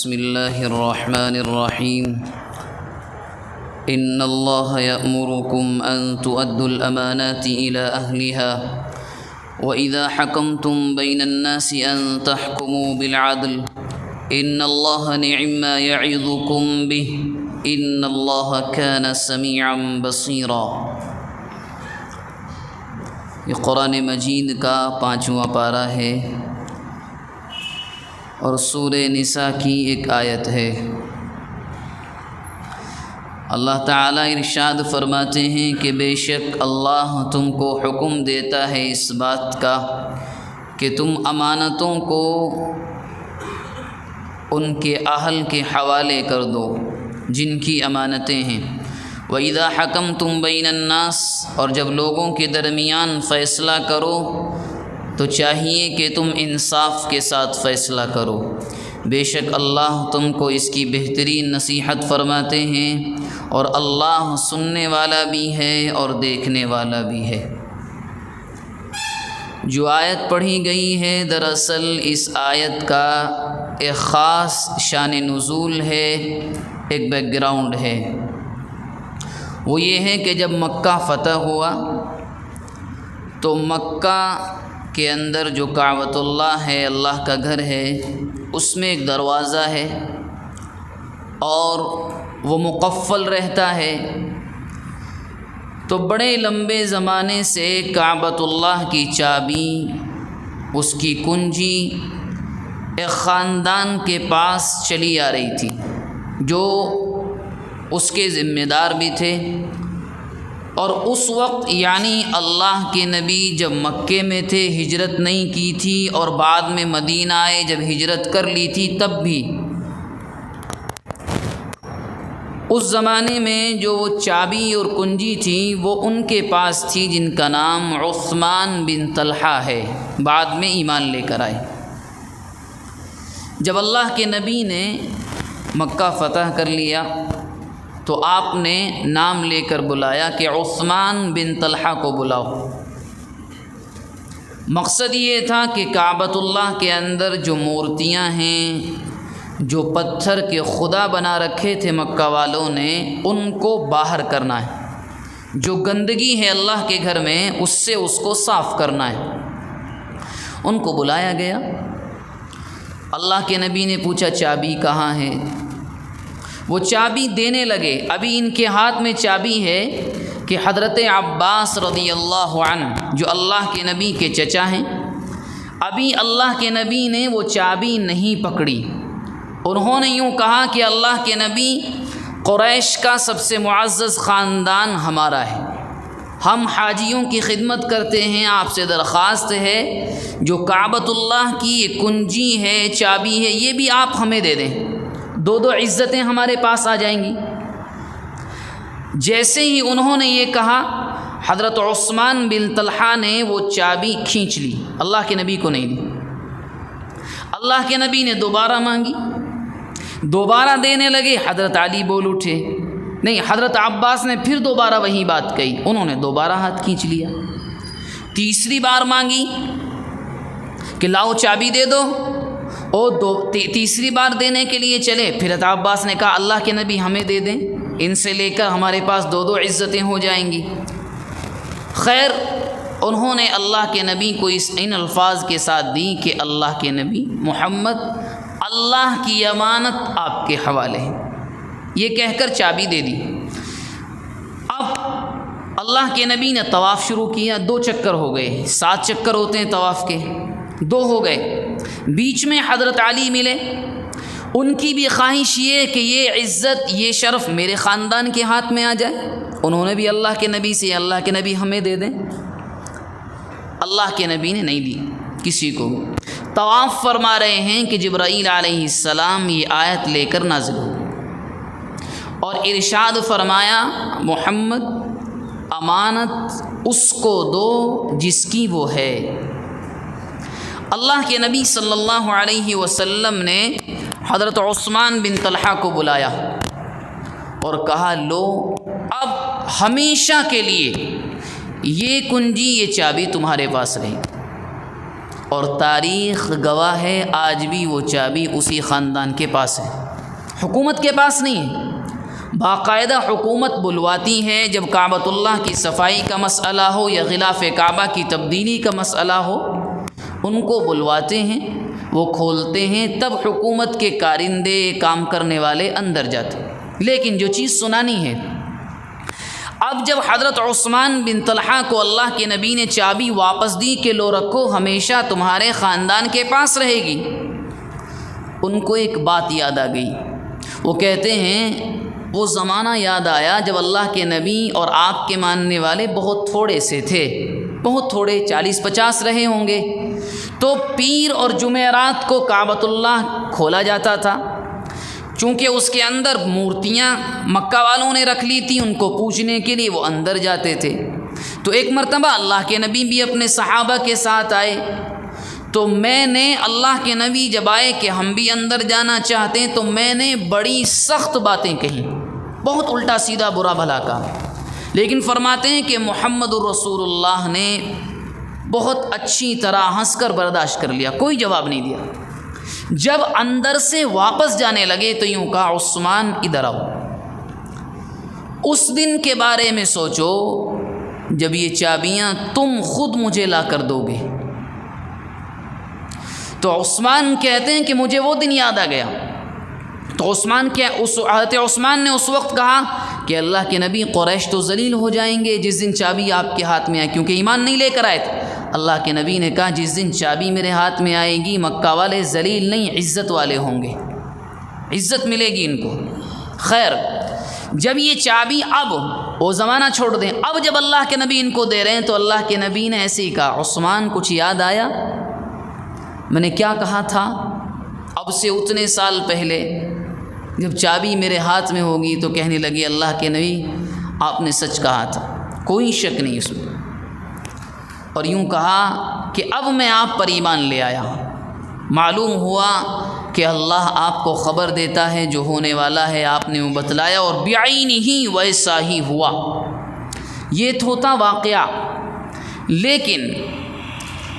بسم الله الرحمن الرحيم إن الله يأمركم أن تؤدوا الأمانات إلى أهلها وإذا حكمتم بين الناس أن تحكموا بالعدل إن الله نعم ما يعظكم به إن الله كان سميعا بصيرا۔ یہ قرآن مجید کا 5واں پارہ ہے اور سورہ نساء کی ایک آیت ہے۔ اللہ تعالیٰ ارشاد فرماتے ہیں کہ بے شک اللہ تم کو حکم دیتا ہے اس بات کا کہ تم امانتوں کو ان کے اہل کے حوالے کر دو جن کی امانتیں ہیں۔ وَإِذَا حَكَمْتُمْ بَيْنَ النَّاسِ، اور جب لوگوں کے درمیان فیصلہ کرو تو چاہیے کہ تم انصاف کے ساتھ فیصلہ کرو۔ بے شک اللہ تم کو اس کی بہترین نصیحت فرماتے ہیں اور اللہ سننے والا بھی ہے اور دیکھنے والا بھی ہے۔ جو آیت پڑھی گئی ہے دراصل اس آیت کا ایک خاص شان نزول ہے، ایک بیک گراؤنڈ ہے۔ وہ یہ ہے کہ جب مکہ فتح ہوا تو مکہ کے اندر جو کعبۃ اللہ ہے، اللہ کا گھر ہے، اس میں ایک دروازہ ہے اور وہ مقفل رہتا ہے۔ تو بڑے لمبے زمانے سے کعبۃ اللہ کی چابی، اس کی کنجی ایک خاندان کے پاس چلی آ رہی تھی جو اس کے ذمہ دار بھی تھے۔ اور اس وقت یعنی اللہ کے نبی جب مکے میں تھے، ہجرت نہیں کی تھی، اور بعد میں مدینہ آئے جب ہجرت کر لی تھی، تب بھی اس زمانے میں جو چابی اور کنجی تھی وہ ان کے پاس تھی جن کا نام عثمان بن طلحہ ہے، بعد میں ایمان لے کر آئے۔ جب اللہ کے نبی نے مکہ فتح کر لیا تو آپ نے نام لے کر بلایا کہ عثمان بن طلحہ کو بلاؤ۔ مقصد یہ تھا کہ کعبۃ اللہ کے اندر جو مورتیاں ہیں، جو پتھر کے خدا بنا رکھے تھے مکہ والوں نے، ان کو باہر کرنا ہے۔ جو گندگی ہے اللہ کے گھر میں اس کو صاف کرنا ہے۔ ان کو بلایا گیا۔ اللہ کے نبی نے پوچھا چابی کہاں ہے؟ وہ چابی دینے لگے۔ ابھی ان کے ہاتھ میں چابی ہے کہ حضرت عباس رضی اللہ عنہ جو اللہ کے نبی کے چچا ہیں، ابھی اللہ کے نبی نے وہ چابی نہیں پکڑی۔ انہوں نے یوں کہا کہ اللہ کے نبی، قریش کا سب سے معزز خاندان ہمارا ہے، ہم حاجیوں کی خدمت کرتے ہیں، آپ سے درخواست ہے جو کعبۃ اللہ کی یہ کنجی ہے، چابی ہے، یہ بھی آپ ہمیں دے دیں، دو عزتیں ہمارے پاس آ جائیں گی۔ جیسے ہی انہوں نے یہ کہا، حضرت عثمان بن طلحہ نے وہ چابی کھینچ لی، اللہ کے نبی کو نہیں دی۔ اللہ کے نبی نے دوبارہ مانگی، دوبارہ دینے لگے۔ حضرت علی بول اٹھے، نہیں، حضرت عباس نے پھر دوبارہ وہی بات کہی، انہوں نے دوبارہ ہاتھ کھینچ لیا۔ تیسری بار مانگی کہ لاؤ چابی دے دو، اور تیسری بار دینے کے لیے چلے، پھر حضرت عباس نے کہا اللہ کے نبی ہمیں دے دیں، ان سے لے کر ہمارے پاس دو عزتیں ہو جائیں گی۔ خیر، انہوں نے اللہ کے نبی کو ان الفاظ کے ساتھ دی کہ اللہ کے نبی محمد، اللہ کی امانت آپ کے حوالے ہے، یہ کہہ کر چابی دے دی۔ اب اللہ کے نبی نے طواف شروع کیا، 2 چکر ہو گئے، 7 چکر ہوتے ہیں طواف کے، 2 ہو گئے۔ بیچ میں حضرت علی ملے، ان کی بھی خواہش یہ کہ یہ عزت، یہ شرف میرے خاندان کے ہاتھ میں آ جائے۔ انہوں نے بھی اللہ کے نبی سے، اللہ کے نبی ہمیں دے دیں۔ اللہ کے نبی نے نہیں دی کسی کو۔ طواف فرما رہے ہیں کہ جبرائیل علیہ السلام یہ آیت لے کر نازل ہو اور ارشاد فرمایا، محمد، امانت اس کو دو جس کی وہ ہے۔ اللہ کے نبی صلی اللہ علیہ وسلم نے حضرت عثمان بن طلحہ کو بلایا اور کہا، لو اب ہمیشہ کے لیے یہ کنجی، یہ چابی تمہارے پاس رہے۔ اور تاریخ گواہ ہے آج بھی وہ چابی اسی خاندان کے پاس ہے، حکومت کے پاس نہیں ہے۔ باقاعدہ حکومت بلواتی ہے جب کعبۃ اللہ کی صفائی کا مسئلہ ہو یا غلاف کعبہ کی تبدیلی کا مسئلہ ہو، ان کو بلواتے ہیں، وہ کھولتے ہیں، تب حکومت کے کارندے کام کرنے والے اندر جاتے ہیں۔ لیکن جو چیز سنانی ہے، اب جب حضرت عثمان بن طلحہ کو اللہ کے نبی نے چابی واپس دی کہ لو رکھو، ہمیشہ تمہارے خاندان کے پاس رہے گی، ان کو ایک بات یاد آ گئی۔ وہ کہتے ہیں وہ زمانہ یاد آیا جب اللہ کے نبی اور آپ کے ماننے والے بہت تھوڑے سے تھے، بہت تھوڑے، 40-50 رہے ہوں گے، تو پیر اور جمعرات کو کعبۃ اللہ کھولا جاتا تھا، چونکہ اس کے اندر مورتیاں مکہ والوں نے رکھ لی تھیں، ان کو پوجنے کے لیے وہ اندر جاتے تھے۔ تو ایک مرتبہ اللہ کے نبی بھی اپنے صحابہ کے ساتھ آئے، تو میں نے اللہ کے نبی جب آئے کہ ہم بھی اندر جانا چاہتے ہیں، تو میں نے بڑی سخت باتیں کہیں، بہت الٹا سیدھا برا بھلا کہا، لیکن فرماتے ہیں کہ محمد الرسول اللہ نے بہت اچھی طرح ہنس کر برداشت کر لیا، کوئی جواب نہیں دیا۔ جب اندر سے واپس جانے لگے تو یوں کہا عثمان ادھر آؤ، اس دن کے بارے میں سوچو جب یہ چابیاں تم خود مجھے لا کر دو گے۔ تو عثمان کہتے ہیں کہ مجھے وہ دن یاد آ گیا۔ تو حضرت عثمان نے اس وقت کہا کہ اللہ کے نبی قریش تو ذلیل ہو جائیں گے جس دن چابی آپ کے ہاتھ میں آئے، کیونکہ ایمان نہیں لے کر آئے تھے۔ اللہ کے نبی نے کہا جس دن چابی میرے ہاتھ میں آئے گی مکہ والے ذلیل نہیں عزت والے ہوں گے، عزت ملے گی ان کو۔ خیر، جب یہ چابی، اب وہ زمانہ چھوڑ دیں، اب جب اللہ کے نبی ان کو دے رہے ہیں تو اللہ کے نبی نے ایسے ہی کہا عثمان کچھ یاد آیا میں نے کیا کہا تھا اب سے اتنے سال پہلے جب چابی میرے ہاتھ میں ہوگی؟ تو کہنے لگے اللہ کے نبی آپ نے سچ کہا تھا، کوئی شک نہیں اس میں۔ اور یوں کہا کہ اب میں آپ پر ایمان لے آیا، معلوم ہوا کہ اللہ آپ کو خبر دیتا ہے جو ہونے والا ہے، آپ نے وہ بتلایا اور بعینہ ویسا ہی ہوا۔ یہ تو ہوتا واقعہ، لیکن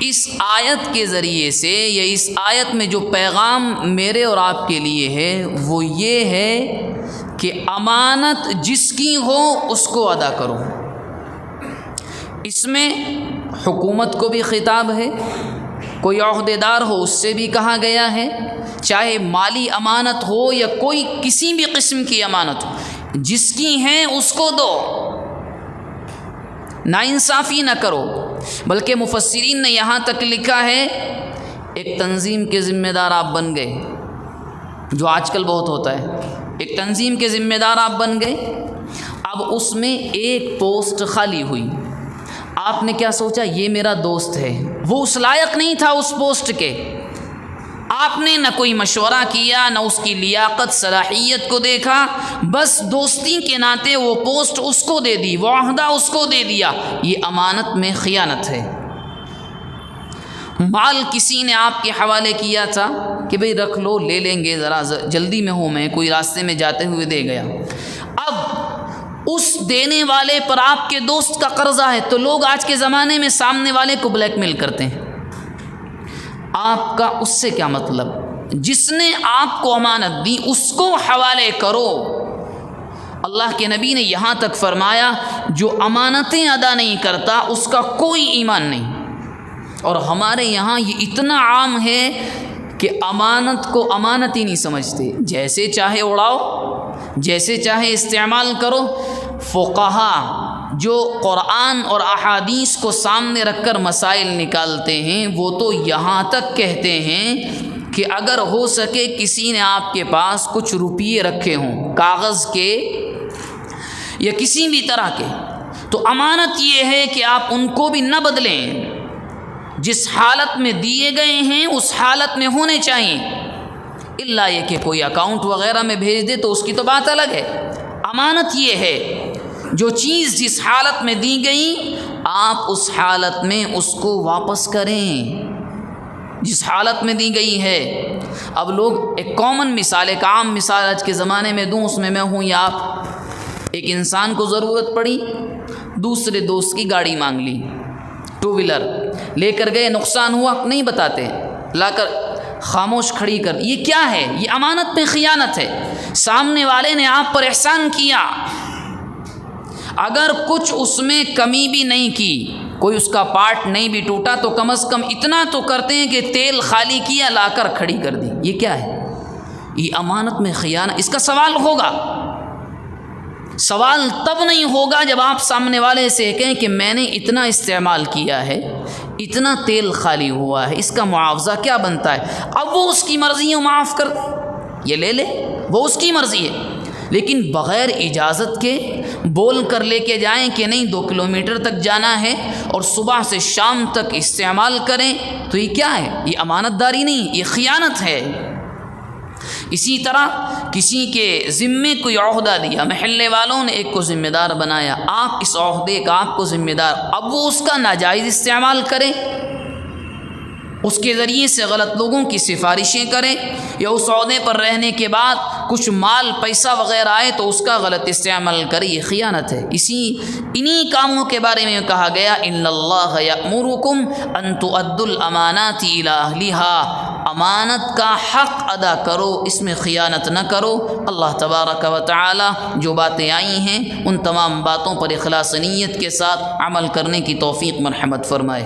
اس آیت کے ذریعے سے یا اس آیت میں جو پیغام میرے اور آپ کے لیے ہے وہ یہ ہے کہ امانت جس کی ہو اس کو ادا کرو۔ اس میں حکومت کو بھی خطاب ہے، کوئی عہدیدار ہو اس سے بھی کہا گیا ہے، چاہے مالی امانت ہو یا کوئی کسی بھی قسم کی امانت ہو، جس کی ہیں اس کو دو، ناانصافی نہ کرو۔ بلکہ مفسرین نے یہاں تک لکھا ہے ایک تنظیم کے ذمہ دار آپ بن گئے، جو آج کل بہت ہوتا ہے، ایک تنظیم کے ذمہ دار آپ بن گئے، اب اس میں ایک پوسٹ خالی ہوئی، آپ نے کیا سوچا یہ میرا دوست ہے، وہ اس لائق نہیں تھا اس پوسٹ کے، آپ نے نہ کوئی مشورہ کیا نہ اس کی لیاقت صلاحیت کو دیکھا، بس دوستی کے ناطے وہ پوسٹ اس کو دے دی، وہ عہدہ اس کو دے دیا۔ یہ امانت میں خیانت ہے۔ مال کسی نے آپ کے حوالے کیا تھا کہ بھئی رکھ لو، لے لیں گے، ذرا جلدی میں ہوں میں، کوئی راستے میں جاتے ہوئے دے گیا، اب اس دینے والے پر آپ کے دوست کا قرضہ ہے، تو لوگ آج کے زمانے میں سامنے والے کو بلیک میل کرتے ہیں۔ آپ کا اس سے کیا مطلب؟ جس نے آپ کو امانت دی اس کو حوالے کرو۔ اللہ کے نبی نے یہاں تک فرمایا جو امانتیں ادا نہیں کرتا اس کا کوئی ایمان نہیں۔ اور ہمارے یہاں یہ اتنا عام ہے کہ امانت کو امانت ہی نہیں سمجھتے، جیسے چاہے اڑاؤ، جیسے چاہے استعمال کرو۔ فقہا جو قرآن اور احادیث کو سامنے رکھ کر مسائل نکالتے ہیں وہ تو یہاں تک کہتے ہیں کہ اگر ہو سکے کسی نے آپ کے پاس کچھ روپیے رکھے ہوں کاغذ کے یا کسی بھی طرح کے، تو امانت یہ ہے کہ آپ ان کو بھی نہ بدلیں، جس حالت میں دیے گئے ہیں اس حالت میں ہونے چاہیے، الا یہ کہ کوئی اکاؤنٹ وغیرہ میں بھیج دے تو اس کی تو بات الگ ہے۔ امانت یہ ہے جو چیز جس حالت میں دی گئی آپ اس حالت میں اس کو واپس کریں، جس حالت میں دی گئی ہے۔ اب لوگ ایک کامن مثال، ایک عام مثال آج کے زمانے میں دوں، اس میں ہوں یا آپ، ایک انسان کو ضرورت پڑی، دوسرے دوست کی گاڑی مانگ لی، ٹو ویلر، لے کر گئے نقصان ہوا نہیں بتاتے، لا کر خاموش کھڑی کر، یہ کیا ہے؟ یہ امانت میں خیانت ہے۔ سامنے والے نے آپ پر احسان کیا، اگر کچھ اس میں کمی بھی نہیں کی، کوئی اس کا پارٹ نہیں بھی ٹوٹا، تو کم از کم اتنا تو کرتے ہیں کہ تیل خالی کیا لا کر کھڑی کر دی۔ یہ کیا ہے؟ یہ امانت میں خیانت۔ اس کا سوال ہوگا، سوال تب نہیں ہوگا جب آپ سامنے والے سے کہیں کہ میں نے اتنا استعمال کیا ہے، اتنا تیل خالی ہوا ہے، اس کا معاوضہ کیا بنتا ہے؟ اب وہ اس کی مرضی ہے، معاف کر یہ لے لے، وہ اس کی مرضی ہے، لیکن بغیر اجازت کے بول کر لے کے جائیں کہ نہیں 2 کلومیٹر تک جانا ہے اور صبح سے شام تک استعمال کریں، تو یہ کیا ہے؟ یہ امانت داری نہیں، یہ خیانت ہے۔ اسی طرح کسی کے ذمے کوئی عہدہ دیا، محلے والوں نے ایک کو ذمہ دار بنایا، آپ اس عہدے کا آپ کو ذمہ دار، اب وہ اس کا ناجائز استعمال کرے، اس کے ذریعے سے غلط لوگوں کی سفارشیں کریں، یا اس عہدے پر رہنے کے بعد کچھ مال پیسہ وغیرہ آئے تو اس کا غلط استعمال کرے، یہ خیانت ہے۔ انہی کاموں کے بارے میں کہا گیا ان اللہ یأمرکم ان تؤدوا الامانات الی اہلھا، امانت کا حق ادا کرو، اس میں خیانت نہ کرو۔ اللہ تبارک و تعالی جو باتیں آئی ہیں ان تمام باتوں پر اخلاص نیت کے ساتھ عمل کرنے کی توفیق مرحمت فرمائے۔